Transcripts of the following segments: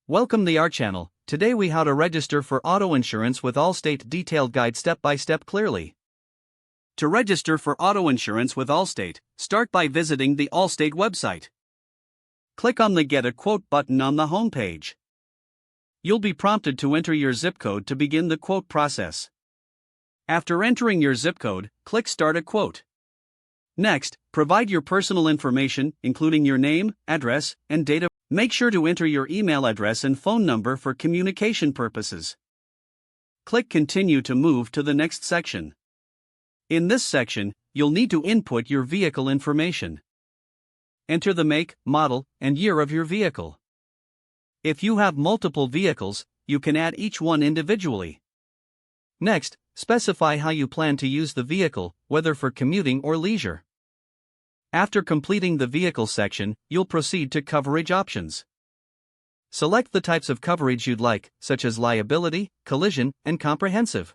Welcome to our channel. Today we how to register for auto insurance with Allstate, detailed guide step by step clearly. To register for auto insurance with Allstate, start by visiting the Allstate website. Click on the Get a Quote button on the home page. You'll be prompted to enter your zip code to begin the quote process. After entering your zip code, click Start a Quote. Next, provide your personal information, including your name, address, and date of birth. Make sure to enter your email address and phone number for communication purposes. Click Continue to move to the next section. In this section, you'll need to input your vehicle information. Enter the make, model, and year of your vehicle. If you have multiple vehicles, you can add each one individually. Next, specify how you plan to use the vehicle, whether for commuting or leisure. After completing the vehicle section, you'll proceed to coverage options. Select the types of coverage you'd like, such as liability, collision, and comprehensive.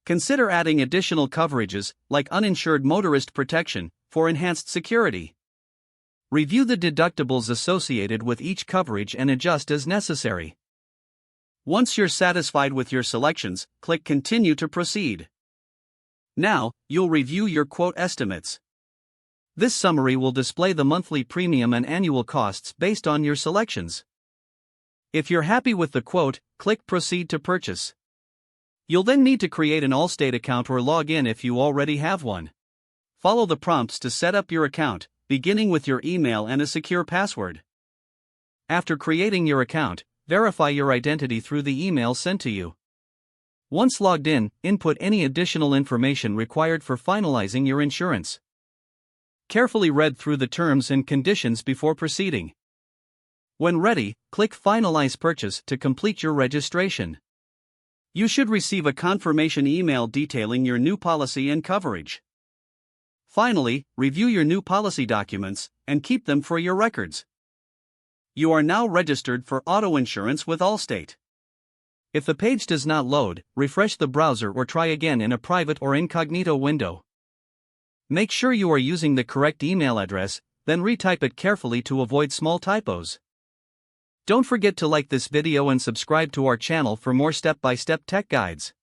Consider adding additional coverages, like uninsured motorist protection, for enhanced security. Review the deductibles associated with each coverage and adjust as necessary. Once you're satisfied with your selections, click Continue to proceed. Now, you'll review your quote estimates. This summary will display the monthly premium and annual costs based on your selections. If you're happy with the quote, click Proceed to purchase. You'll then need to create an Allstate account or log in if you already have one. Follow the prompts to set up your account, beginning with your email and a secure password. After creating your account, verify your identity through the email sent to you. Once logged in, input any additional information required for finalizing your insurance. Carefully read through the terms and conditions before proceeding. When ready, click Finalize Purchase to complete your registration. You should receive a confirmation email detailing your new policy and coverage. Finally, review your new policy documents and keep them for your records. You are now registered for auto insurance with Allstate. If the page does not load, refresh the browser or try again in a private or incognito window. Make sure you are using the correct email address, then retype it carefully to avoid small typos. Don't forget to like this video and subscribe to our channel for more step-by-step tech guides.